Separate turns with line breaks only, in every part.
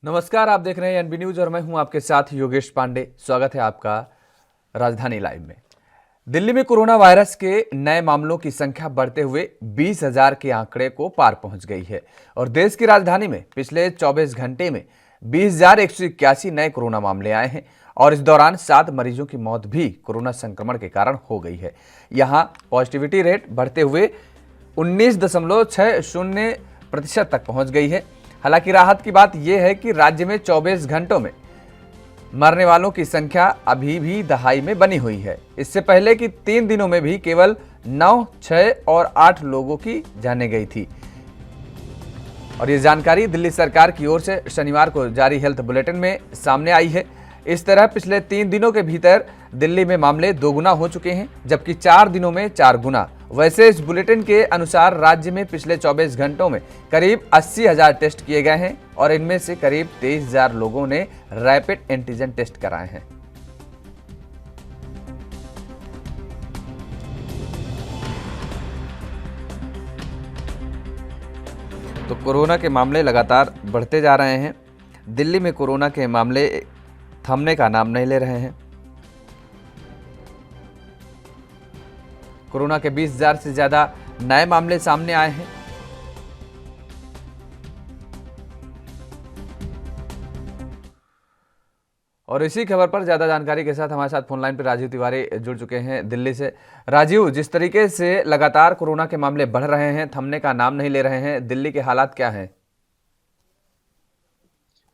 नमस्कार, आप देख रहे हैं एनबी न्यूज और मैं हूं आपके साथ योगेश पांडे। स्वागत है आपका राजधानी लाइव में। दिल्ली में कोरोना वायरस के नए मामलों की संख्या बढ़ते हुए 20,000 के आंकड़े को पार पहुंच गई है और देश की राजधानी में पिछले 24 घंटे में 20,181 नए कोरोना मामले आए हैं और इस दौरान 7 मरीजों की मौत भी कोरोना संक्रमण के कारण हो गई है। यहां पॉजिटिविटी रेट बढ़ते हुए 19.60% तक पहुंच गई है। हालांकि राहत की बात यह है कि राज्य में 24 घंटों में मरने वालों की संख्या अभी भी दहाई में बनी हुई है। इससे पहले कि 3 दिनों में भी केवल 9, 6 और 8 लोगों की जानें गई थी। और ये जानकारी दिल्ली सरकार की ओर से शनिवार को जारी हेल्थ बुलेटिन में सामने आई है। इस तरह पिछले 3 दिनों के भीतर दिल्ली में मामले 2 गुना हो चुके हैं, जबकि 4 दिनों में 4 गुना। वैसे इस बुलेटिन के अनुसार राज्य में पिछले 24 घंटों में करीब 80,000 टेस्ट किए गए हैं और इनमें से करीब 23,000 लोगों ने रैपिड एंटीजन टेस्ट कराए हैं। तो कोरोना के मामले लगातार बढ़ते जा रहे हैं। दिल्ली में कोरोना के मामले थमने का नाम नहीं ले रहे हैं। कोरोना के 20,000 से ज्यादा नए मामले सामने आए हैं। और इसी खबर पर ज्यादा जानकारी के साथ हमारे साथ फोन लाइन पर राजीव तिवारी जुड़ चुके हैं दिल्ली से। राजीव, जिस तरीके से लगातार कोरोना के मामले बढ़ रहे हैं, थमने का नाम नहीं ले रहे हैं, दिल्ली के हालात क्या हैं?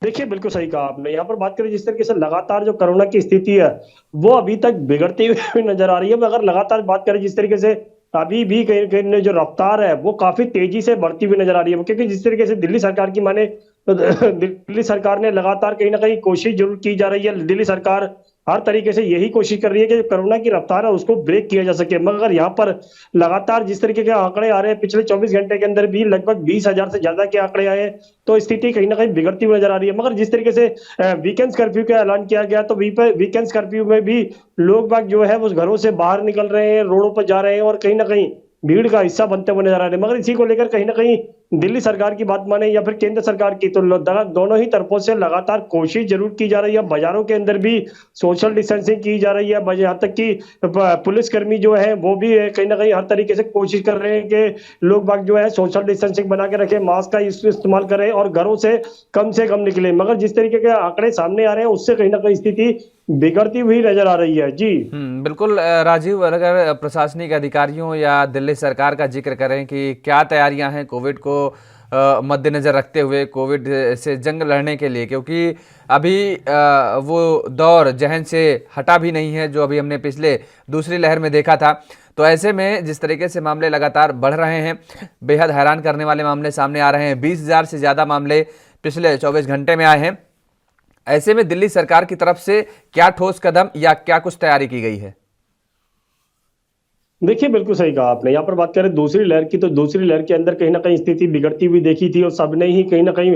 देखिए, बिल्कुल सही कहा आपने। यहाँ पर बात करें जिस तरीके से लगातार जो कोरोना की स्थिति है वो अभी तक बिगड़ती हुई नजर आ रही है। अगर लगातार बात करें जिस तरीके से अभी भी कहीं कहीं जो रफ्तार है वो काफी तेजी से बढ़ती हुई नजर आ रही है, क्योंकि जिस तरीके से दिल्ली सरकार की माने तो दिल्ली सरकार ने लगातार कहीं ना कहीं कोशिश जरूर की जा रही है। दिल्ली सरकार हर तरीके से यही कोशिश कर रही है कि जो कोरोना की रफ्तार है उसको ब्रेक किया जा सके। मगर यहाँ पर लगातार जिस तरीके के आंकड़े आ रहे हैं, पिछले 24 घंटे के अंदर भी लगभग 20,000 से ज्यादा के आंकड़े आए हैं, तो स्थिति कहीं ना कहीं बिगड़ती हुई नजर आ रही है। मगर जिस तरीके से वीकेंड कर्फ्यू का ऐलान किया गया, तो वीकेंड कर्फ्यू में भी लोग बाग जो है वो घरों से बाहर निकल रहे हैं, रोडों पर जा रहे हैं और कहीं ना कहीं भीड़ का हिस्सा बनते हुए नजर आ रहे हैं। मगर इसी को लेकर कहीं ना कहीं दिल्ली सरकार की बात माने या फिर केंद्र सरकार की, तो दोनों ही तरफों से लगातार कोशिश जरूर की जा रही है। बाजारों के अंदर भी सोशल डिस्टेंसिंग की जा रही है। यहाँ तक कि पुलिसकर्मी जो है वो भी कहीं ना कहीं हर तरीके से कोशिश कर रहे हैं कि लोग बाग जो है सोशल डिस्टेंसिंग बना के रखें, मास्क का इस्तेमाल करें और घरों से कम निकले। मगर जिस तरीके के आंकड़े सामने आ रहे हैं उससे कहीं ना कहीं स्थिति बिगड़ती हुई नजर आ रही है। जी
बिल्कुल राजीव, अगर प्रशासनिक अधिकारियों या दिल्ली सरकार का जिक्र करें कि क्या तैयारियां हैं कोविड को मद्देनजर रखते हुए, कोविड से जंग लड़ने के लिए, क्योंकि अभी वो दौर जहन से हटा भी नहीं है जो अभी हमने पिछले दूसरी लहर में देखा था। तो ऐसे में जिस तरीके से मामले लगातार बढ़ रहे हैं, बेहद हैरान करने वाले मामले सामने आ रहे हैं, 20,000 से ज़्यादा मामले पिछले 24 घंटे में आए हैं। ऐसे में दिल्ली सरकार की तरफ से क्या ठोस कदम या क्या कुछ तैयारी की गई है?
देखिए, बिल्कुल सही कहा आपने। यहाँ पर बात करें दूसरी लहर की, तो दूसरी लहर के अंदर कहीं ना कहीं स्थिति बिगड़ती हुई देखी थी और सबने ही कहीं ना कहीं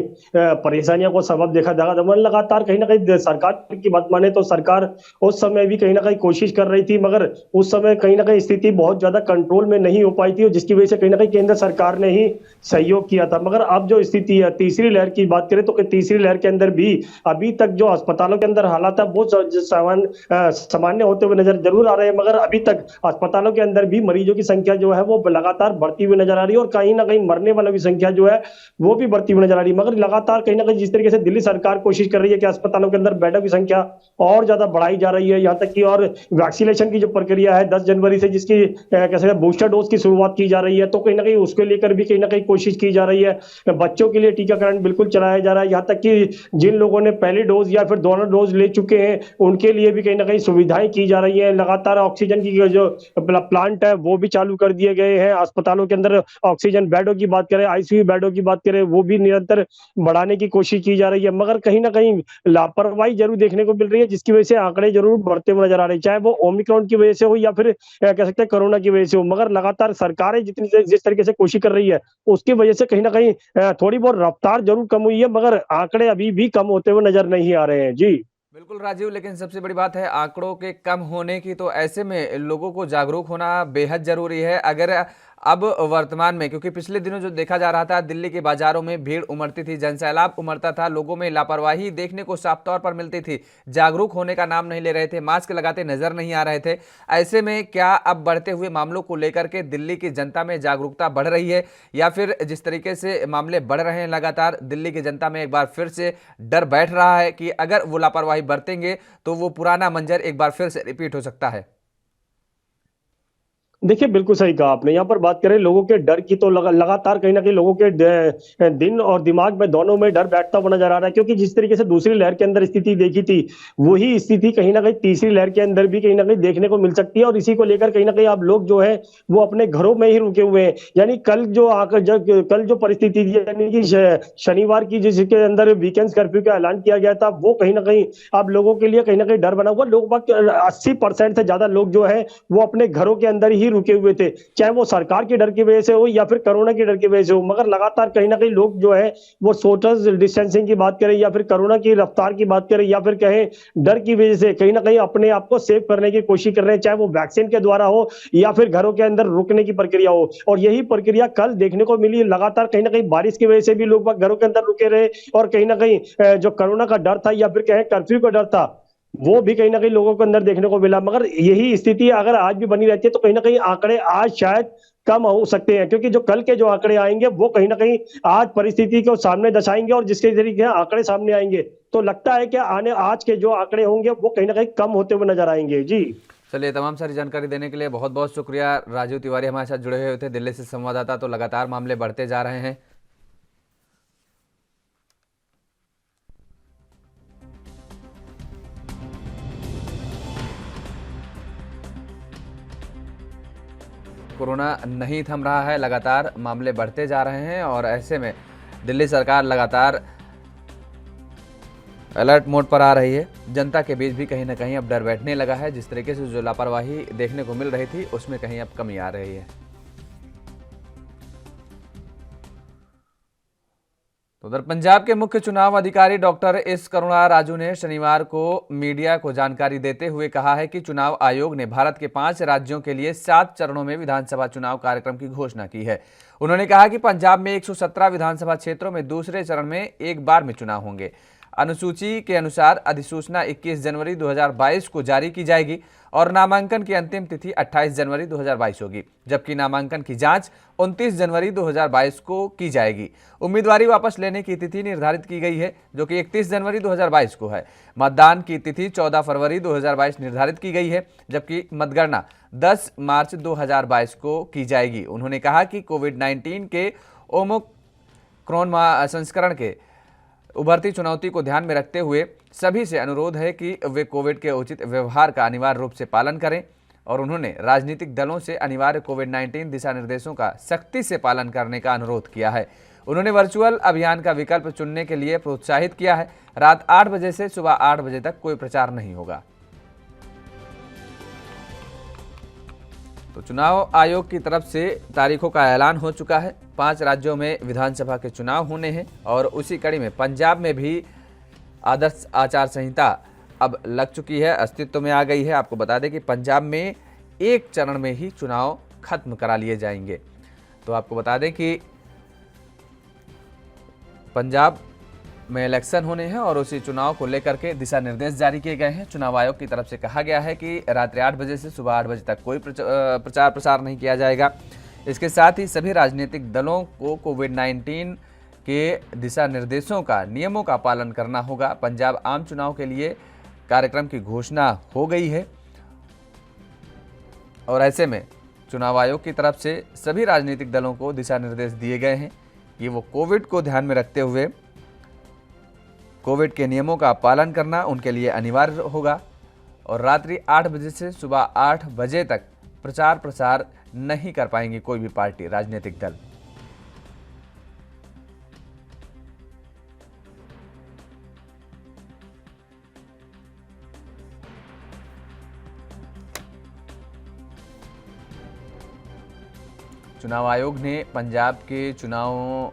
परेशानियों को सबब देखा था। लगातार कहीं ना कहीं सरकार की बात माने तो सरकार उस समय भी कहीं ना कहीं कोशिश कर रही थी, मगर उस समय कहीं ना कहीं स्थिति बहुत ज्यादा कंट्रोल में नहीं हो पाई थी और जिसकी वजह से कहीं ना कहीं केंद्र सरकार ने ही सहयोग किया था। मगर अब जो स्थिति है तीसरी लहर की बात करें तो तीसरी लहर के अंदर भी अभी तक जो अस्पतालों के अंदर हालात है वो सामान्य होते हुए नजर जरूर आ रहे हैं, मगर अभी तक अस्पतालों के अंदर भी मरीजों की संख्या जो है वो लगातार बढ़ती हुई नजर आ रही है और कहीं ना कहीं मरने वालों की संख्या जो है वो भी बढ़ती हुई नजर आ रही है। मगर लगातार कहीं ना कहीं जिस तरीके से दिल्ली सरकार कोशिश कर रही है कि अस्पतालों के अंदर बेडों की संख्या और ज्यादा बढ़ाई जा रही है, यहाँ तक कि और वैक्सीनेशन की जो प्रक्रिया है 10 जनवरी से जिसकी कैसे बूस्टर डोज की शुरुआत की जा रही है, तो कहीं ना कहीं उसको लेकर भी कहीं ना कहीं कोशिश की जा रही है। बच्चों के लिए टीकाकरण बिल्कुल चलाया जा रहा है, यहाँ तक कि जिन लोगों ने पहली डोज या फिर दोनों डोज ले चुके हैं उनके लिए भी कहीं ना कहीं सुविधाएं की जा रही है। लगातार ऑक्सीजन की जो प्लांट है वो भी चालू कर दिए गए हैं। अस्पतालों के अंदर ऑक्सीजन बेडों की बात करें, आईसीयू बेडों की बात करें, वो भी निरंतर बढ़ाने की कोशिश की जा रही है। मगर कहीं ना कहीं लापरवाही जरूर देखने को मिल रही है, जिसकी वजह से आंकड़े जरूर बढ़ते हुए नजर आ रहे हैं, चाहे वो ओमिक्रॉन की वजह से हो या फिर कह सकते हैं कोरोना की वजह से हो। मगर लगातार सरकारें जिस तरीके से कोशिश कर रही है उसकी वजह से कहीं ना कहीं थोड़ी बहुत रफ्तार जरूर कम हुई है, मगर आंकड़े अभी भी कम होते हुए नजर नहीं आ रहे हैं। जी
बिल्कुल राजीव, लेकिन सबसे बड़ी बात है आंकड़ों के कम होने की, तो ऐसे में लोगों को जागरूक होना बेहद जरूरी है। अगर अब वर्तमान में, क्योंकि पिछले दिनों जो देखा जा रहा था, दिल्ली के बाजारों में भीड़ उमड़ती थी, जनसैलाब उमड़ता था, लोगों में लापरवाही देखने को साफ तौर पर मिलती थी, जागरूक होने का नाम नहीं ले रहे थे, मास्क लगाते नजर नहीं आ रहे थे। ऐसे में क्या अब बढ़ते हुए मामलों को लेकर के दिल्ली की जनता में जागरूकता बढ़ रही है, या फिर जिस तरीके से मामले बढ़ रहे हैं लगातार, दिल्ली की जनता में एक बार फिर से डर बैठ रहा है कि अगर वो लापरवाही बरतेंगे तो वो पुराना मंजर एक बार फिर से रिपीट हो सकता है?
देखिए, बिल्कुल सही कहा आपने। यहाँ पर बात करें लोगों के डर की, तो लगातार कहीं न कहीं लोगों के दिन और दिमाग में दोनों में डर बैठता हुआ नज़र आ रहा है, क्योंकि जिस तरीके से दूसरी लहर के अंदर स्थिति देखी थी, वही स्थिति कहीं न कहीं तीसरी लहर के अंदर भी कहीं न कहीं देखने को मिल सकती है, और इसी को लेकर कहीं न कहीं अब लोग जो है, वो अपने घरों में ही रुके हुए हैं। यानी कल जो परिस्थिति थी, यानी कि शनिवार की, जिसके अंदर वीकेंड कर्फ्यू का ऐलान किया गया था, वो कहीं न कहीं अब लोगों के लिए कहीं न कहीं डर बना हुआ। लोग बाग 80% से ज़्यादा लोग जो है, वो अपने घरों के अंदर ही रुके हुए थे, चाहे वो सरकार के डर की वजह से हो या फिर कोरोना के डर की वजह से हो। मगर लगातार कहीं ना कहीं लोग जो है, वो सोशल डिस्टेंसिंग की बात करें, या फिर कोरोना की रफ्तार की बात करें, या फिर कहें डर की वजह से कहीं ना कहीं अपने आप को सेव करने की कोशिश कर रहे हैं, चाहे वो वैक्सीन के द्वारा हो या फिर घरों के अंदर रुकने की प्रक्रिया हो। और यही प्रक्रिया कल देखने को मिली। लगातार कहीं ना कहीं बारिश की वजह से भी लोग घरों के अंदर रुके रहे, और कहीं ना कहीं जो कोरोना का डर था या फिर कहें कर्फ्यू का डर था, वो भी कहीं न कहीं लोगों के अंदर देखने को मिला। मगर यही स्थिति अगर आज भी बनी रहती है, तो कहीं न कहीं आंकड़े आज शायद कम हो सकते हैं, क्योंकि जो कल के जो आंकड़े आएँगे, वो कहीं न कहीं आज परिस्थिति को सामने दर्शाएँगे, और जिसके तरीके से आंकड़े सामने आएँगे, तो लगता है कि आज के जो आंकड़े होंगे, वो कहीं न कहीं कम होते हुए नज़र आएँगे। जी।
चलिए, तमाम सारी जानकारी देने के लिए बहुत बहुत शुक्रिया। राजीव तिवारी हमारे साथ जुड़े हुए थे, दिल्ली से संवाददाता। तो लगातार मामले बढ़ते जा रहे हैं। कोरोना नहीं थम रहा है, लगातार मामले बढ़ते जा रहे हैं, और ऐसे में दिल्ली सरकार लगातार अलर्ट मोड पर आ रही है। जनता के बीच भी कहीं ना कहीं अब डर बैठने लगा है। जिस तरीके से जो लापरवाही देखने को मिल रही थी, उसमें कहीं अब कमी आ रही है। तो उधर पंजाब के मुख्य चुनाव अधिकारी डॉक्टर एस करुणा राजू ने शनिवार को मीडिया को जानकारी देते हुए कहा है कि चुनाव आयोग ने भारत के 5 राज्यों के लिए 7 चरणों में विधानसभा चुनाव कार्यक्रम की घोषणा की है। उन्होंने कहा कि पंजाब में 117 विधानसभा क्षेत्रों में दूसरे चरण में एक बार में चुनाव होंगे। अनुसूची के अनुसार अधिसूचना 21 जनवरी 2022 को जारी की जाएगी, और नामांकन की अंतिम तिथि 28 जनवरी 2022 होगी, जबकि नामांकन की जांच 29 जनवरी 2022 को की जाएगी। उम्मीदवारी वापस लेने की तिथि निर्धारित की गई है, जो कि 31 जनवरी 2022 को है। मतदान की तिथि 14 फरवरी 2022 निर्धारित की गई है, जबकि मतगणना 10 मार्च 2022 को की जाएगी। उन्होंने कहा कि कोविड-19 के ओमिक्रॉन संस्करण के उभरती चुनौती को ध्यान में रखते हुए सभी से अनुरोध है कि वे कोविड के उचित व्यवहार का अनिवार्य रूप से पालन करें, और उन्होंने राजनीतिक दलों से अनिवार्य कोविड-19 दिशा निर्देशों का सख्ती से पालन करने का अनुरोध किया है। उन्होंने वर्चुअल अभियान का विकल्प चुनने के लिए प्रोत्साहित किया है। रात 8 बजे से सुबह 8 बजे तक कोई प्रचार नहीं होगा। तो चुनाव आयोग की तरफ से तारीखों का ऐलान हो चुका है। 5 राज्यों में विधानसभा के चुनाव होने हैं, और उसी कड़ी में पंजाब में भी आदर्श आचार संहिता अब लग चुकी है, अस्तित्व में आ गई है। आपको बता दें कि पंजाब में एक चरण में ही चुनाव खत्म करा लिए जाएंगे। तो आपको बता दें कि पंजाब में इलेक्शन होने हैं, और उसी चुनाव को लेकर के दिशा निर्देश जारी किए गए हैं। चुनाव आयोग की तरफ से कहा गया है कि रात्रि 8 बजे से सुबह 8 बजे तक कोई प्रचार प्रसार नहीं किया जाएगा। इसके साथ ही सभी राजनीतिक दलों को कोविड-19 के दिशा निर्देशों का, नियमों का पालन करना होगा। पंजाब आम चुनाव के लिए कार्यक्रम की घोषणा हो गई है, और ऐसे में चुनाव आयोग की तरफ से सभी राजनीतिक दलों को दिशा निर्देश दिए गए हैं कि वो कोविड को ध्यान में रखते हुए कोविड के नियमों का पालन करना उनके लिए अनिवार्य होगा, और रात्रि 8 बजे से सुबह 8 बजे तक प्रचार प्रसार नहीं कर पाएंगी कोई भी पार्टी, राजनीतिक दल। चुनाव आयोग ने पंजाब के चुनावों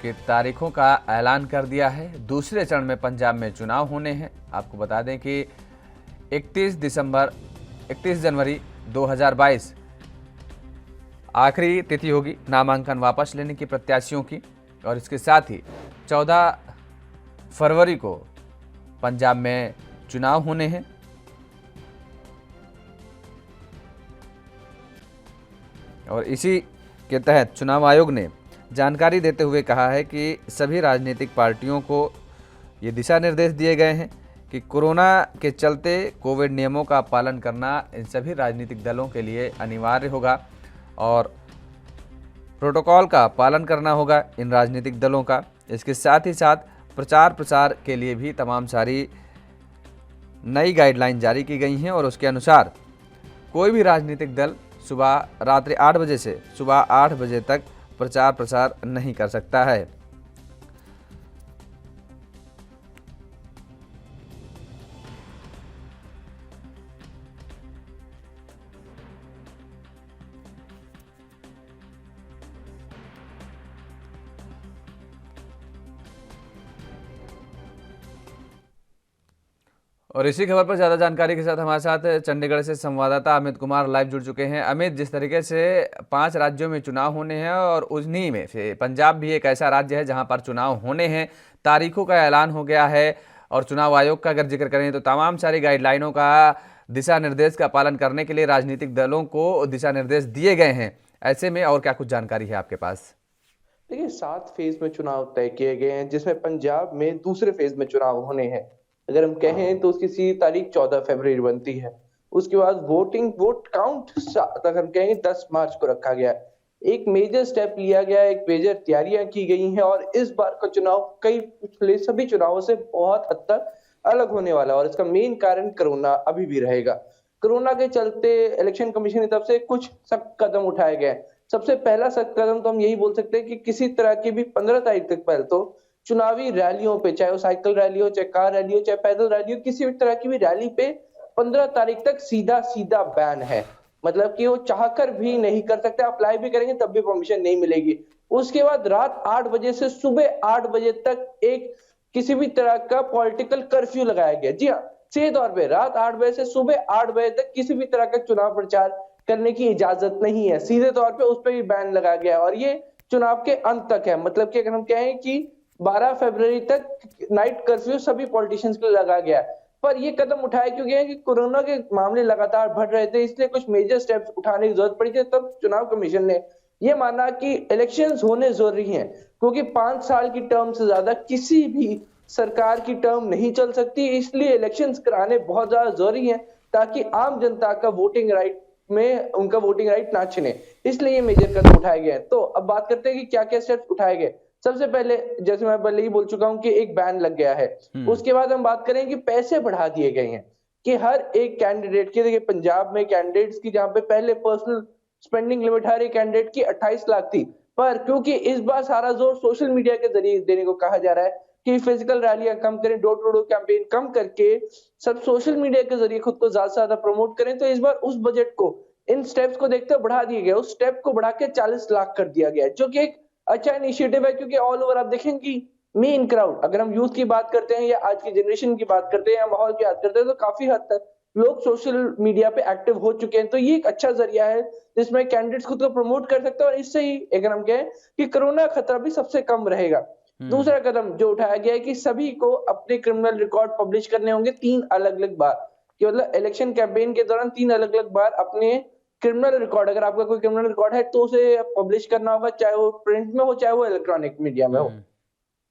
की तारीखों का ऐलान कर दिया है। दूसरे चरण में पंजाब में चुनाव होने हैं। आपको बता दें कि 31 जनवरी 2022 आखिरी तिथि होगी नामांकन वापस लेने की प्रत्याशियों की, और इसके साथ ही 14 फरवरी को पंजाब में चुनाव होने हैं। और इसी के तहत चुनाव आयोग ने जानकारी देते हुए कहा है कि सभी राजनीतिक पार्टियों को ये दिशा निर्देश दिए गए हैं कि कोरोना के चलते कोविड नियमों का पालन करना इन सभी राजनीतिक दलों के लिए अनिवार्य होगा और प्रोटोकॉल का पालन करना होगा इन राजनीतिक दलों का। इसके साथ ही साथ प्रचार प्रसार के लिए भी तमाम सारी नई गाइडलाइन जारी की गई हैं और उसके अनुसार कोई भी राजनीतिक दल सुबह रात्रि 8 बजे से सुबह 8 बजे तक प्रचार प्रसार नहीं कर सकता है। और इसी खबर पर ज़्यादा जानकारी के साथ हमारे साथ चंडीगढ़ से संवाददाता अमित कुमार लाइव जुड़ चुके हैं। अमित, जिस तरीके से 5 राज्यों में चुनाव होने हैं और उन्हीं में से पंजाब भी एक ऐसा राज्य है जहां पर चुनाव होने हैं, तारीखों का ऐलान हो गया है और चुनाव आयोग का अगर जिक्र करें तो तमाम सारी गाइडलाइनों का दिशा निर्देश का पालन करने के लिए राजनीतिक दलों को दिशा निर्देश दिए गए हैं। ऐसे में और क्या कुछ जानकारी है आपके पास?
देखिए, 7 फेज में चुनाव तय किए गए हैं, जिसमें पंजाब में दूसरे फेज में चुनाव होने हैं। अगर हम कहें तो उसकी सीधी तारीख 14 फरवरी बनती है। उसके बाद वोट काउंट तक हम कहेंगे 10 मार्च को रखा गया है। एक मेजर स्टेप लिया गया है, एक मेजर तैयारियां की गई हैं और इस बार का चुनाव कई पिछले सभी चुनावों से बहुत हद तक अलग होने वाला है और इसका मेन कारण कोरोना अभी भी रहेगा। कोरोना के चलते इलेक्शन कमीशन की तरफ से कुछ सख्त कदम उठाए गए हैं। सबसे पहला सख्त कदम तो हम यही बोल सकते हैं कि किसी तरह की भी 15 तारीख तक पहले तो चुनावी रैलियों पे, चाहे वो साइकिल रैली हो, चाहे कार रैली हो, चाहे पैदल रैली हो, किसी भी तरह की भी रैली पे 15 तारीख तक सीधा सीधा बैन है। मतलब कि वो चाहकर भी नहीं कर सकते, अप्लाई भी करेंगे तब भी परमिशन नहीं मिलेगी। उसके बाद रात 8 बजे से सुबह 8 बजे तक एक किसी भी तरह का पॉलिटिकल कर्फ्यू लगाया गया। जी हाँ, सीधे तौर पे रात 8 बजे से सुबह 8 बजे तक किसी भी तरह का चुनाव प्रचार करने की इजाजत नहीं है। सीधे तौर पे उस पर भी बैन लगाया गया और ये चुनाव के अंत तक है। मतलब कि अगर हम कहें कि 12 फरवरी तक नाइट कर्फ्यू सभी पॉलिटिशियंस के लिए लगा गया है। पर ये कदम उठाए क्योंकि है कि कोरोना के मामले लगातार बढ़ रहे थे, इसलिए कुछ मेजर स्टेप्स उठाने की जरूरत पड़ी थी। तब चुनाव कमीशन ने ये माना कि इलेक्शंस होने जरूरी हैं, क्योंकि 5 साल की टर्म से ज्यादा किसी भी सरकार की टर्म नहीं चल सकती। इसलिए इलेक्शंस कराने बहुत ज्यादा जरूरी हैं ताकि आम जनता का वोटिंग राइट में उनका वोटिंग राइट ना छिने। इसलिए ये मेजर कदम उठाए गए। तो अब बात करते हैं कि क्या क्या स्टेप्स उठाए गए। सबसे पहले, जैसे मैं पहले ही बोल चुका हूं कि एक बैन लग गया है। उसके बाद हम बात करें कि पैसे बढ़ा दिए गए हैं कि हर एक कैंडिडेट की, देखिए पंजाब में कैंडिडेट्स की जहां पे पहले पर्सनल स्पेंडिंग लिमिट हर एक कैंडिडेट की 28 लाख थी, पर क्योंकि इस बार सारा जोर सोशल मीडिया के जरिए देने को कहा जा रहा है कि फिजिकल रैलियां कम करें, डोर टू डोर कैंपेन कम करके सब सोशल मीडिया के जरिए खुद को ज्यादा से ज्यादा प्रमोट करें, तो इस बार उस बजट को इन स्टेप्स को देखते हुए बढ़ा दिए गए। उस स्टेप को बढ़ा के 40 लाख कर दिया गया है, जो कि एक अच्छा इनिशिएटिव है। क्योंकि ऑल ओवर आप देखेंगे कि मेन क्राउड, अगर हम यूथ की बात करते हैं या आज की जनरेशन की बात करते हैं या माहौल की बात करते हैं, तो काफी हद तक लोग सोशल मीडिया पे एक्टिव हो चुके हैं। तो ये एक अच्छा जरिया है जिसमें कैंडिडेट्स खुद को प्रमोट कर सकते हैं और इससे ही अगर हम कहें कि कोरोना खतरा भी सबसे कम रहेगा। दूसरा कदम जो उठाया गया है कि सभी को अपने क्रिमिनल रिकॉर्ड पब्लिश करने होंगे 3 अलग अलग बार, कि मतलब इलेक्शन कैंपेन के दौरान 3 अलग अलग बार अपने क्रिमिनल रिकॉर्ड, अगर आपका कोई क्रिमिनल रिकॉर्ड है तो उसे पब्लिश करना होगा, चाहे वो प्रिंट में हो चाहे वो इलेक्ट्रॉनिक मीडिया में हो,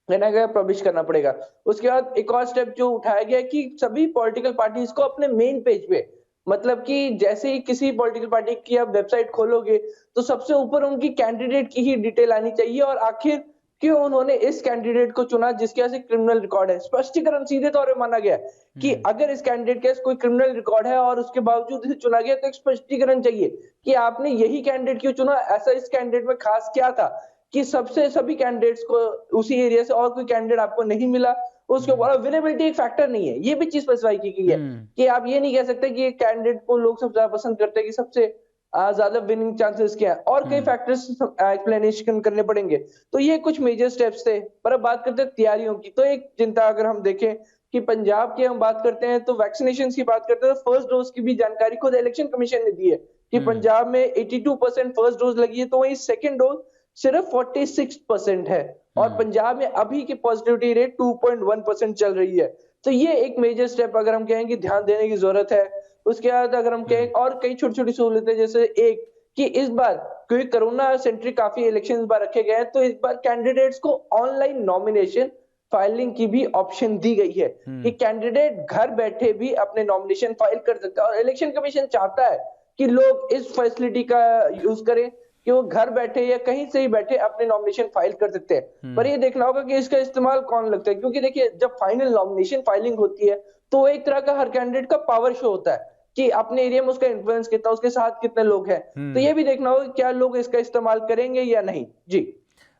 लेना पब्लिश करना पड़ेगा। उसके बाद एक और स्टेप जो उठाया गया कि सभी पॉलिटिकल पार्टीज को अपने मेन पेज पे, मतलब कि जैसे ही किसी पॉलिटिकल पार्टी की आप वेबसाइट खोलोगे तो सबसे ऊपर उनकी कैंडिडेट की ही डिटेल आनी चाहिए और आखिर क्यों उन्होंने इस कैंडिडेट को चुना जिसके पास क्रिमिनल रिकॉर्ड है। स्पष्टीकरण सीधे तौर पे माना गया कि अगर इस कैंडिडेट के पास कोई क्रिमिनल रिकॉर्ड है और उसके बावजूद इसे चुना गया, तो एक स्पष्टीकरण चाहिए कि आपने यही कैंडिडेट क्यों चुना, ऐसा इस कैंडिडेट में खास क्या था कि सभी कैंडिडेट्स को उसी एरिया से और कोई कैंडिडेट आपको नहीं मिला। उसके ऊपर विनेबिलिटी एक फैक्टर नहीं है, ये भी चीज स्पेसिफाई की गई है कि आप ये नहीं कह सकते कि कैंडिडेट को लोग सबसे ज्यादा पसंद करते हैं कि सबसे ज्यादा विनिंग चांसेस क्या है, और कई फैक्टर्स एक्सप्लेनेशन करने पड़ेंगे। तो ये कुछ मेजर स्टेप्स थे। पर अब बात करते हैं तैयारियों की, तो एक चिंता अगर हम देखें कि पंजाब की हम बात करते हैं तो वैक्सीनेशन की बात करते हैं तो फर्स्ट डोज की भी जानकारी खुद इलेक्शन कमीशन ने दी है कि पंजाब में 82% फर्स्ट डोज लगी है, तो वहीं सेकंड डोज सिर्फ 46% है, और पंजाब में अभी की पॉजिटिविटी रेट 2.1% चल रही है। तो ये एक मेजर स्टेप अगर हम कहें कि ध्यान देने की जरूरत है। उसके बाद अगर हम कहें और कई छोटी छोटी सहूलतें, जैसे एक कि इस बार क्योंकि कोरोना सेंट्रिक काफी इलेक्शन इस बार रखे गए हैं, तो इस बार कैंडिडेट्स को ऑनलाइन नॉमिनेशन फाइलिंग की भी ऑप्शन दी गई है कि कैंडिडेट घर बैठे भी अपने नॉमिनेशन फाइल कर सकता है, और इलेक्शन कमीशन चाहता है कि लोग इस फैसिलिटी का यूज करें कि वो घर बैठे या कहीं से ही बैठे अपने नॉमिनेशन फाइल कर सकते हैं। पर ये देखना होगा कि इसका इस्तेमाल कौन लगता है, क्योंकि देखिए जब फाइनल नॉमिनेशन फाइलिंग होती है तो एक तरह का हर कैंडिडेट का पावर शो होता है कि अपने एरिया में उसका इन्फ्लुएंस कितना, उसके साथ कितने लोग हैं। तो ये भी देखना होगा क्या लोग इसका इस्तेमाल करेंगे या नहीं। जी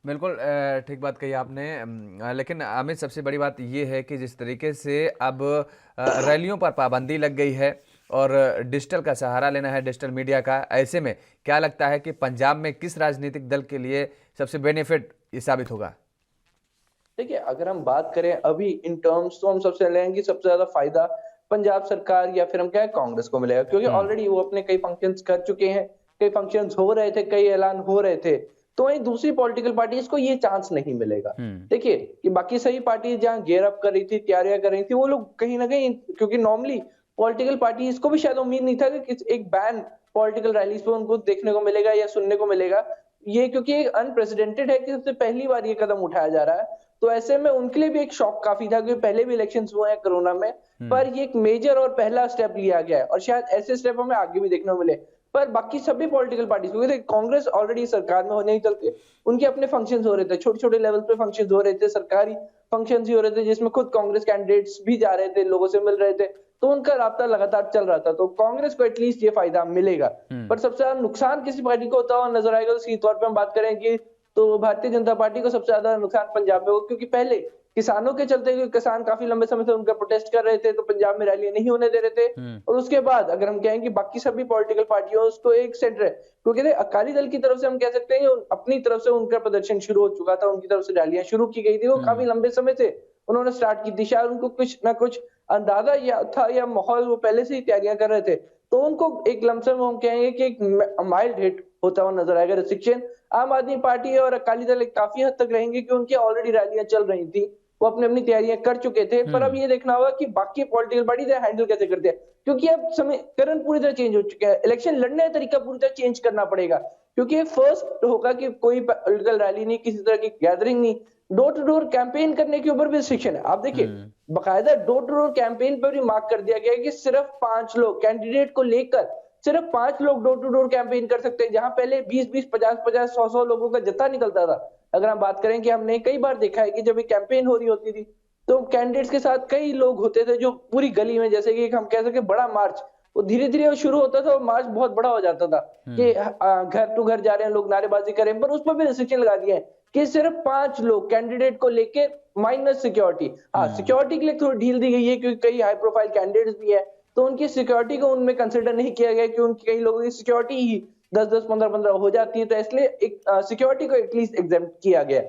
बिल्कुल ठीक बात कही आपने। लेकिन अमित, सबसे बड़ी बात ये है कि जिस तरीके से अब रैलियों पर पाबंदी लग गई है और डिजिटल का सहारा लेना है, डिजिटल मीडिया का, ऐसे में क्या लगता है कि पंजाब में किस राजनीतिक दल के लिए सबसे बेनिफिट ये साबित होगा?
देखिए, अगर हम बात करें अभी इन टर्म्स, तो हम सबसे लेंगे सबसे ज्यादा फायदा पंजाब सरकार या फिर हम क्या है कांग्रेस को मिलेगा, क्योंकि ऑलरेडी वो अपने कई फंक्शंस कर चुके हैं, कई फंक्शंस हो रहे थे, कई ऐलान हो रहे थे। तो वहीं दूसरी पॉलिटिकल पार्टीज को ये चांस नहीं मिलेगा। देखिए कि बाकी सभी पार्टी जहां गेयर अप कर रही थी, तैयारियां कर रही थी, वो लोग कहीं ना कहीं, क्योंकि नॉर्मली पॉलिटिकल पार्टीज को भी शायद उम्मीद नहीं था कि एक बैन पॉलिटिकल रैलीज पे उनको देखने को मिलेगा या सुनने को मिलेगा। ये क्योंकि अनप्रेसिडेंटेड है कि सबसे पहली बार ये कदम उठाया जा रहा है, तो ऐसे में उनके लिए भी एक शॉक काफी था, क्योंकि पहले भी इलेक्शंस हुए हैं कोरोना में, पर ये एक मेजर और पहला स्टेप लिया गया है, और शायद ऐसे स्टेप हमें आगे भी देखने को मिले। पर बाकी सभी पॉलिटिकल पार्टीज, क्योंकि कांग्रेस ऑलरेडी सरकार में होने ही चलते उनके अपने फंक्शंस हो रहे थे, छोटे छोटे लेवल पे फंक्शंस हो रहे थे, सरकारी फंक्शंस ही हो रहे थे, जिसमें खुद कांग्रेस कैंडिडेट्स भी जा रहे थे, लोगों से मिल रहे थे, तो उनका राब्ता लगातार चल रहा था। तो कांग्रेस को एटलीस्ट ये फायदा मिलेगा। पर सबसे ज्यादा नुकसान किसी पार्टी को होता हुआ नजर आएगा, तो सीधे तौर पर हम बात करें कि तो भारतीय जनता पार्टी को सबसे ज्यादा नुकसान पंजाब में होगा, क्योंकि पहले किसानों के चलते, क्योंकि किसान काफी लंबे समय से उनका प्रोटेस्ट कर रहे थे, तो पंजाब में रैलियां नहीं होने दे रहे थे। और उसके बाद अगर हम कहें कि बाकी सभी पॉलिटिकल पार्टियों उसको एक सेंटर है, क्योंकि अकाली दल की तरफ से हम कह सकते हैं कि अपनी तरफ से उनका प्रदर्शन शुरू हो चुका था, उनकी तरफ से रैलियां शुरू की गई थी, वो काफी लंबे समय से उन्होंने स्टार्ट की थी, शायद उनको कुछ ना कुछ अंदाजा या था या माहौल, वो पहले से ही तैयारियां कर रहे थे, तो उनको एक लमसम हम कहेंगे कि एक माइल्ड हिट होता हुआ नजर आएगा रिस्ट्रिक्शन। आम आदमी पार्टी और अकाली दल काफी हद तक रहेंगे कि उनकी ऑलरेडी रैलियां चल रही थी, वो अपनी अपनी तैयारियां कर चुके थे। पर अब ये देखना होगा कि बाकी पॉलिटिकल पार्टी हैंडल कैसे करते हैं, क्योंकि अब समीकरण पूरी तरह चेंज हो चुका है, इलेक्शन लड़ने का तरीका पूरी तरह चेंज करना पड़ेगा, क्योंकि फर्स्ट होगा कि कोई पॉलिटिकल रैली नहीं, किसी तरह की गैदरिंग नहीं, डोर टू डोर कैंपेन करने के ऊपर भी रिस्ट्रिक्शन है। आप देखिए बाकायदा डोर टू डोर कैंपेन पर भी मार्क कर दिया गया है कि सिर्फ 5 लोग कैंडिडेट को लेकर, सिर्फ 5 लोग डोर टू डोर कैंपेन कर सकते हैं, जहां पहले 20-20, 50-50, 100-100 लोगों का जत्था निकलता था। अगर हम बात करें कि हमने कई बार देखा है कि जब एक कैंपेन हो रही होती थी, तो कैंडिडेट्स के साथ कई लोग होते थे जो पूरी गली में, जैसे कि हम कह सके बड़ा मार्च, वो धीरे धीरे शुरू होता था और मार्च बहुत बड़ा हो जाता था कि घर टू घर जा रहे हैं लोग, नारेबाजी कर रहे हैं, पर उस पर भी रिस्ट्रिक्शन लगा दिया है कि सिर्फ 5 लोग कैंडिडेट को लेके, माइनस सिक्योरिटी। सिक्योरिटी के लिए थोड़ी ढील दी गई है, क्योंकि कई हाई प्रोफाइल कैंडिडेट्स भी है, तो उनकी सिक्योरिटी को उनमें कंसिडर नहीं किया गया, कि उनकी कई लोगों की सिक्योरिटी ही 10-10, 15-15 हो जाती है, तो इसलिए एक सिक्योरिटी को एटलीस्ट एग्जेम्प्ट किया गया।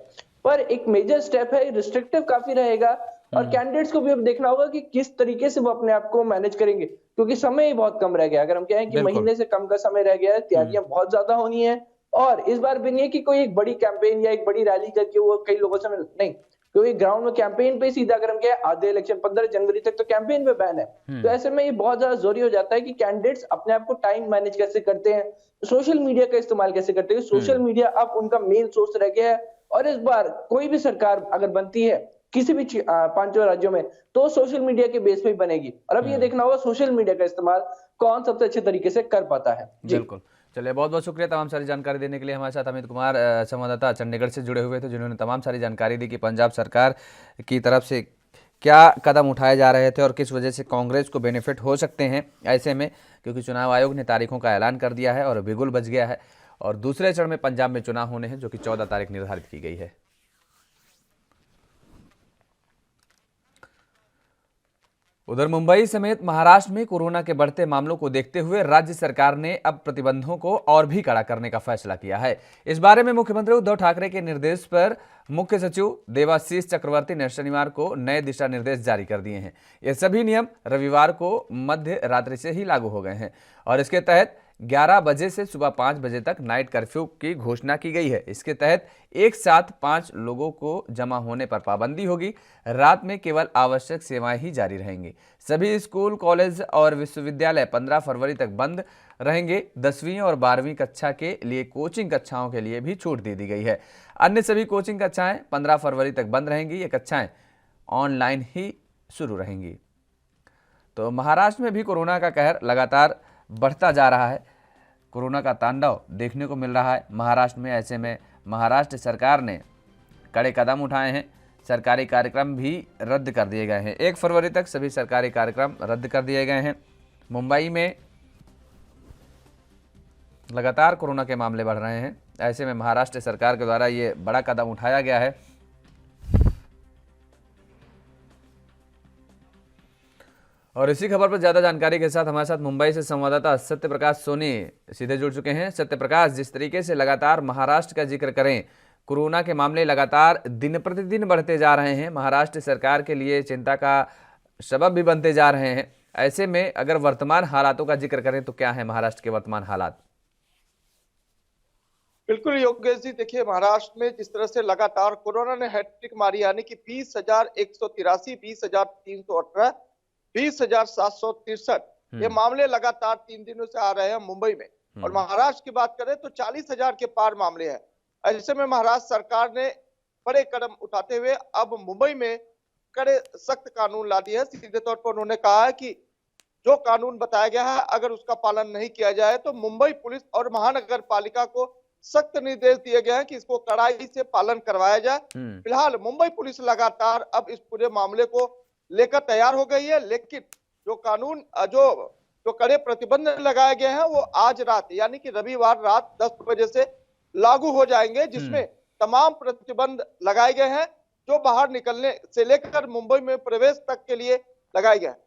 पर एक मेजर स्टेप है, रिस्ट्रिक्टिव काफी रहेगा, और कैंडिडेट्स को भी अब देखना होगा कि किस तरीके से वो अपने आप को मैनेज करेंगे, क्योंकि समय ही बहुत कम रह गया। अगर हम कहें कि महीने से कम का समय रह गया है, तैयारियां बहुत ज्यादा होनी है, और इस बार भी नहीं है कि कोई एक बड़ी कैंपेन या एक बड़ी रैली करके वो कई लोगों से नहीं, क्योंकि ग्राउंड में कैंपेन पे सीधा अगर हम कहें आधे इलेक्शन 15 जनवरी तक तो कैंपेन पे बैन है। तो ऐसे में ये बहुत ज्यादा जरूरी हो जाता है कि कैंडिडेट्स अपने आप को टाइम मैनेज कैसे करते हैं, सोशल मीडिया का इस्तेमाल कैसे करते हैं। सोशल मीडिया अब उनका मेन सोर्स रह गया है, और इस बार कोई भी सरकार अगर बनती है किसी भी 5 राज्यों में, तो सोशल मीडिया के बेस पे ही बनेगी, और अब ये देखना होगा सोशल मीडिया का इस्तेमाल कौन सबसे अच्छे तरीके से कर पाता है।
बिल्कुल, चलिए बहुत बहुत शुक्रिया तमाम सारी जानकारी देने के लिए। हमारे साथ अमित कुमार संवाददाता चंडीगढ़ से जुड़े हुए थे, जिन्होंने तमाम सारी जानकारी दी कि पंजाब सरकार की तरफ से क्या कदम उठाए जा रहे थे और किस वजह से कांग्रेस को बेनिफिट हो सकते हैं ऐसे में, क्योंकि चुनाव आयोग ने तारीखों का ऐलान कर दिया है और बिगुल बज गया है, और दूसरे चरण में पंजाब में चुनाव होने हैं, जो कि 14 तारीख निर्धारित की गई है। उधर मुंबई समेत महाराष्ट्र में कोरोना के बढ़ते मामलों को देखते हुए राज्य सरकार ने अब प्रतिबंधों को और भी कड़ा करने का फैसला किया है। इस बारे में मुख्यमंत्री उद्धव ठाकरे के निर्देश पर मुख्य सचिव देवाशीष चक्रवर्ती ने शनिवार को नए दिशा निर्देश जारी कर दिए हैं। ये सभी नियम रविवार को मध्य रात्रि से ही लागू हो गए हैं, और इसके तहत 11 बजे से सुबह 5 बजे तक नाइट कर्फ्यू की घोषणा की गई है। इसके तहत एक साथ 5 लोगों को जमा होने पर पाबंदी होगी। रात में केवल आवश्यक सेवाएं ही जारी रहेंगी। सभी स्कूल, कॉलेज और विश्वविद्यालय 15 फरवरी तक बंद रहेंगे। 10वीं और 12वीं कक्षा के लिए कोचिंग कक्षाओं के लिए भी छूट दे दी गई है। अन्य सभी कोचिंग कक्षाएं 15 फरवरी तक बंद रहेंगी। ये कक्षाएं ऑनलाइन ही शुरू रहेंगी। तो महाराष्ट्र में भी कोरोना का कहर लगातार बढ़ता जा रहा है। कोरोना का तांडव देखने को मिल रहा है महाराष्ट्र में। ऐसे में महाराष्ट्र सरकार ने कड़े कदम उठाए हैं। सरकारी कार्यक्रम भी रद्द कर दिए गए हैं। 1 फरवरी तक सभी सरकारी कार्यक्रम रद्द कर दिए गए हैं। मुंबई में लगातार कोरोना के मामले बढ़ रहे हैं। ऐसे में महाराष्ट्र सरकार के द्वारा ये बड़ा कदम उठाया गया है। और इसी खबर पर ज्यादा जानकारी के साथ हमारे साथ मुंबई से संवाददाता सत्य प्रकाश सोनी सीधे जुड़ चुके हैं। सत्य प्रकाश, जिस तरीके से लगातार महाराष्ट्र का जिक्र करें, कोरोना के मामले लगातार दिन प्रतिदिन बढ़ते जा रहे हैं, महाराष्ट्र सरकार के लिए चिंता का सबब भी बनते जा रहे हैं। ऐसे में अगर वर्तमान हालातों का जिक्र करें तो क्या है महाराष्ट्र के वर्तमान हालात?
बिल्कुल योगेश जी, देखिए महाराष्ट्र में जिस तरह से लगातार कोरोना ने हैट्रिक मारी, यानी कि 20,183, 20,318, 20,763 ये मामले लगातार 3 दिनों से आ रहे हैं मुंबई में। और महाराष्ट्र की बात करें तो 40,000 के पार मामले हैं। ऐसे में महाराष्ट्र सरकार ने बड़े कदम उठाते हुए अब मुंबई में कड़े सख्त कानून ला दिए हैं। सीधे तौर पर उन्होंने कहा है कि जो कानून बताया गया है अगर उसका पालन नहीं किया जाए तो मुंबई पुलिस और महानगर पालिका को सख्त निर्देश दिए गए हैं कि इसको कड़ाई से पालन करवाया जाए। फिलहाल मुंबई पुलिस लगातार अब इस पूरे मामले को लेकर तैयार हो गई है, लेकिन जो कानून जो कड़े प्रतिबंध लगाए गए हैं वो आज रात यानी कि रविवार रात 10 बजे से लागू हो जाएंगे, जिसमें तमाम प्रतिबंध लगाए गए हैं जो बाहर निकलने से लेकर मुंबई में प्रवेश तक के लिए लगाए गए हैं।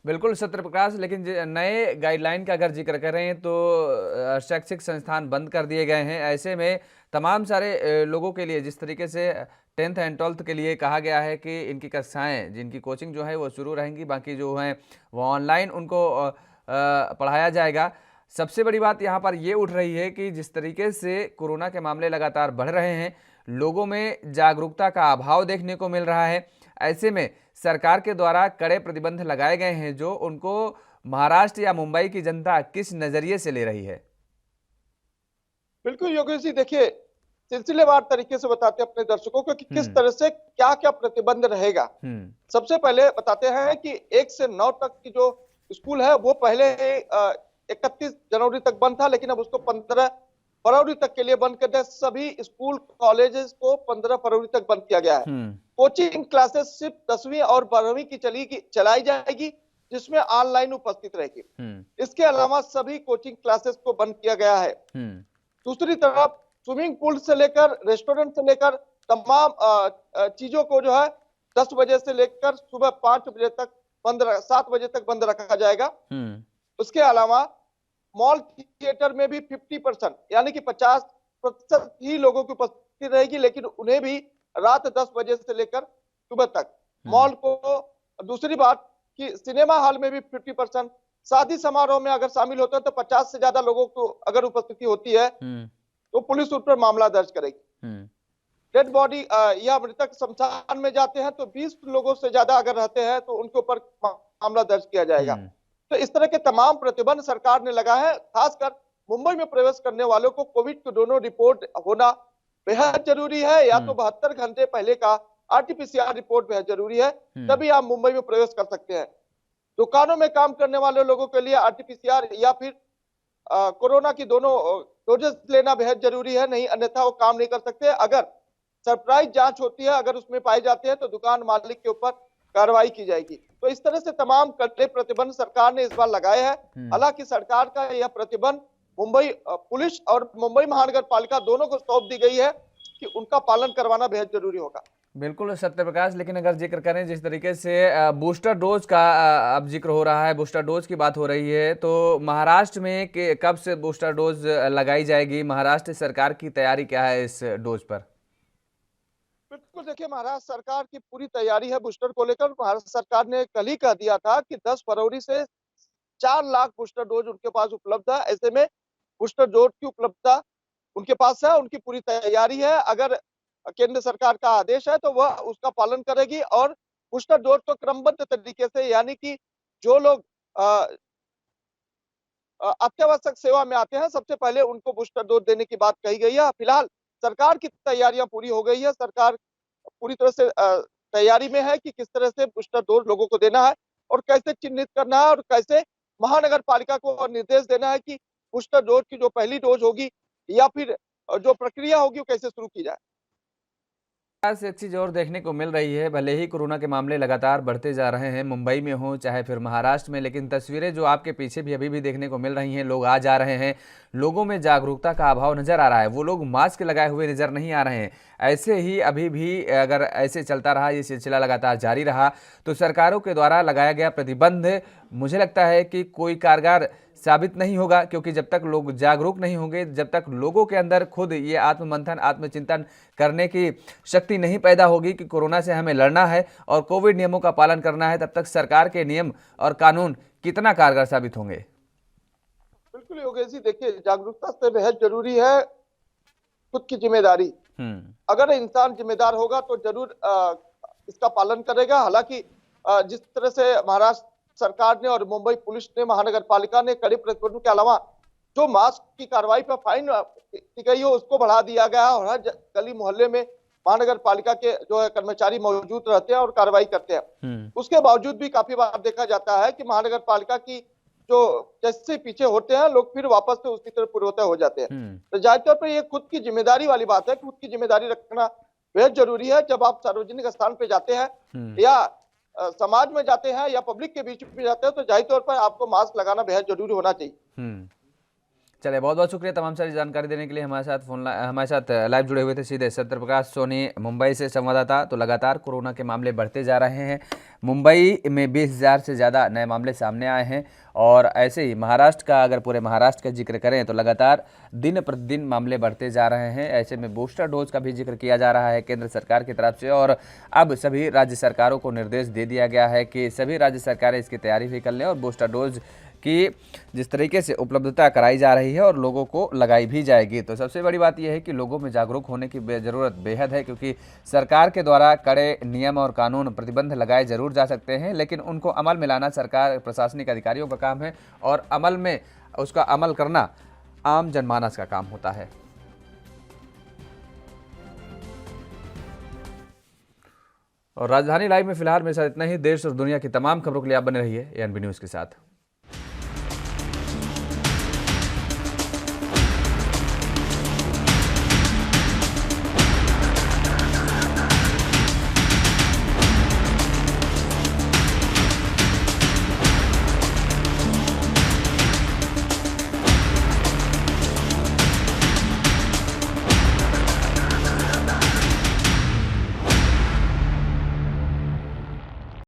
बिल्कुल सत्य प्रकाश, लेकिन नए गाइडलाइन का अगर जिक्र करें तो शैक्षिक संस्थान बंद कर दिए गए हैं। ऐसे में तमाम सारे लोगों के लिए जिस तरीके से 10th एंड 12th के लिए कहा गया है कि इनकी कक्षाएं, जिनकी कोचिंग जो है वो शुरू रहेंगी, बाकी जो हैं वो ऑनलाइन उनको पढ़ाया जाएगा। सबसे बड़ी बात यहाँ पर ये उठ रही है कि जिस तरीके से कोरोना के मामले लगातार बढ़ रहे हैं, लोगों में जागरूकता का अभाव देखने को मिल रहा है। ऐसे में सरकार के द्वारा कड़े प्रतिबंध लगाए गए हैं जो उनको महाराष्ट्र या मुंबई की जनता किस नजरिए से ले रही है?
बिल्कुल योगेश जी, देखिए सिलसिलेवार तरीके से बताते हैं अपने दर्शकों को कि किस तरह से क्या क्या प्रतिबंध रहेगा। सबसे पहले बताते हैं कि 1 से 9 तक की जो स्कूल है वो पहले 31 जनवरी तक बंद था, लेकिन अब उसको 15 फरवरी तक के लिए बंद कर दिया। सभी स्कूल कॉलेजेस को 15 फरवरी तक बंद किया गया है। कोचिंग क्लासेस सिर्फ 10वीं और 12वीं की चलाई जाएगी, जिसमें ऑनलाइन उपस्थित रहेगी। इसके अलावा सभी कोचिंग क्लासेस को बंद किया गया है। दूसरी तरफ स्विमिंग पूल से लेकर रेस्टोरेंट से लेकर तमाम चीजों को जो है 10 बजे से लेकर सुबह 5 बजे तक 7 बजे तक बंद रखा जाएगा। उसके अलावा मॉल थिएटर में भी 50% यानी कि 50% ही लोगों की उपस्थिति रहेगी, लेकिन उन्हें भी रात 10 बजे से लेकर सुबह तक मॉल को। दूसरी बात कि सिनेमा हॉल में भी 50%, शादी समारोह में अगर शामिल होते हैं तो 50 से ज्यादा लोगों को अगर उपस्थिति होती है तो पुलिस उन पर मामला दर्ज करेगी। डेड बॉडी या मृतक शमशान में जाते हैं तो 20 लोगों से ज्यादा अगर रहते हैं तो उनके ऊपर मामला दर्ज किया जाएगा। तो इस तरह के तमाम प्रतिबंध सरकार ने लगाए हैं। खासकर मुंबई में प्रवेश करने वालों को कोविड की दोनों रिपोर्ट होना बेहद जरूरी है, या तो 72 घंटे पहले का RT-PCR रिपोर्ट बेहद जरूरी है, तभी आप मुंबई में प्रवेश कर सकते हैं। दुकानों में काम करने वाले लोगों के लिए RT-PCR या फिर कोरोना की दोनों डोजेस लेना बेहद जरूरी है, नहीं अन्यथा वो काम नहीं कर सकते। अगर सरप्राइज जांच होती है, अगर उसमें पाए जाते हैं तो दुकान मालिक के ऊपर कार्रवाई की जाएगी। तो इस तरह से तमाम कड़े प्रतिबंध सरकार ने इस बार लगाए हैं। हालांकि सरकार का यह प्रतिबंध मुंबई पुलिस और मुंबई महानगर पालिका दोनों को सौंप दी गई है कि उनका पालन करवाना बेहद जरूरी होगा।
बिल्कुल सत्य प्रकाश, लेकिन अगर जिक्र करें जिस तरीके से बूस्टर डोज का अब जिक्र हो रहा है, बूस्टर डोज की बात हो रही है, तो महाराष्ट्र में कब से बूस्टर डोज लगाई जाएगी? महाराष्ट्र सरकार की तैयारी क्या है इस डोज पर?
बिल्कुल, देखिए महाराष्ट्र सरकार की पूरी तैयारी है बूस्टर को लेकर। महाराष्ट्र सरकार ने कल ही कह दिया था कि 10 फरवरी से 4 लाख बूस्टर डोज उनके पास उपलब्ध है। ऐसे में बूस्टर डोज की उपलब्धता उनके पास है, उनकी पूरी तैयारी है। अगर केंद्र सरकार का आदेश है तो वह उसका पालन करेगी और बूस्टर डोज को क्रमबद्ध तरीके से, यानी कि जो लोग अत्यावश्यक सेवा में आते हैं सबसे पहले उनको बूस्टर डोज देने की बात कही गई है। फिलहाल सरकार की तैयारियां पूरी हो गई है। सरकार पूरी तरह से तैयारी में है कि किस तरह से बूस्टर डोज लोगों को देना है और कैसे चिन्हित करना है और कैसे महानगर पालिका को निर्देश देना है कि बूस्टर डोज की जो पहली डोज होगी या फिर जो प्रक्रिया होगी वो कैसे शुरू की जाए।
से एक चीज़ और देखने को मिल रही है, भले ही कोरोना के मामले लगातार बढ़ते जा रहे हैं, मुंबई में हो चाहे फिर महाराष्ट्र में, लेकिन तस्वीरें जो आपके पीछे भी अभी भी देखने को मिल रही हैं, लोग आ जा रहे हैं, लोगों में जागरूकता का अभाव नजर आ रहा है, वो लोग मास्क लगाए हुए नजर नहीं आ रहे हैं। ऐसे ही अभी भी अगर ऐसे चलता रहा, ये सिलसिला लगातार जारी रहा, तो सरकारों के द्वारा लगाया गया प्रतिबंध मुझे लगता है कि कोई कारगर साबित नहीं होगा, क्योंकि जब तक लोग जागरूक नहीं होंगे, जब तक लोगों के अंदर खुद ये आत्ममंथन, आत्मचिंतन करने की शक्ति नहीं पैदा होगी कि कोरोना से हमें लड़ना है और कोविड नियमों का पालन करना है, तब तक सरकार के नियम और कानून कितना कारगर साबित होंगे।
बिल्कुल योगेश जी, देखिए जागरूकता से बेहद जरूरी है खुद की जिम्मेदारी। अगर इंसान जिम्मेदार होगा तो जरूर इसका पालन करेगा। हालांकि जिस तरह से महाराष्ट्र सरकार ने और मुंबई पुलिस ने, महानगर पालिका ने कड़े प्रतिबंधों के अलावा जो मास्क की कार्रवाई पर फाइन की गई हो उसको बढ़ा दिया गया है और हर गली मोहल्ले में महानगर पालिका के जो है कर्मचारी मौजूद रहते हैं और कार्रवाई करते हैं। उसके बावजूद भी काफी बार देखा जाता है कि महानगर पालिका की जो जैसे पीछे होते हैं लोग फिर वापस से उसी तरह पूर्वतः हो जाते हैं। तो जाहिर तौर पर ये खुद की जिम्मेदारी वाली बात है। खुद की जिम्मेदारी रखना बेहद जरूरी है। जब आप सार्वजनिक स्थान पे जाते हैं या समाज में जाते हैं या पब्लिक के बीच में जाते हैं तो जाहिर तौर पर आपको मास्क लगाना बेहद जरूरी होना चाहिए।
चलिए, बहुत बहुत शुक्रिया तमाम सारी जानकारी देने के लिए। हमारे साथ लाइव जुड़े हुए थे सीधे सत्यप्रकाश सोनी मुंबई से संवाददाता। तो लगातार कोरोना के मामले बढ़ते जा रहे हैं। मुंबई में 20,000 से ज़्यादा नए मामले सामने आए हैं और ऐसे ही महाराष्ट्र का, अगर पूरे महाराष्ट्र का जिक्र करें तो लगातार दिन प्रतिदिन मामले बढ़ते जा रहे हैं। ऐसे में बूस्टर डोज का भी जिक्र किया जा रहा है केंद्र सरकार की तरफ से और अब सभी राज्य सरकारों को निर्देश दे दिया गया है कि सभी राज्य सरकारें इसकी तैयारी भी कर लें और बूस्टर डोज कि जिस तरीके से उपलब्धता कराई जा रही है और लोगों को लगाई भी जाएगी। तो सबसे बड़ी बात यह है कि लोगों में जागरूक होने की ज़रूरत बेहद है, क्योंकि सरकार के द्वारा कड़े नियम और कानून प्रतिबंध लगाए जरूर जा सकते हैं, लेकिन उनको अमल में लाना सरकार, प्रशासनिक अधिकारियों का काम है और अमल में उसका अमल करना आम जनमानस का काम होता है। और राजधानी लाइव में फिलहाल मेरे साथ इतना ही। देश और दुनिया की तमाम खबरों के लिए आप बने रहिए एएनबी न्यूज़ के साथ।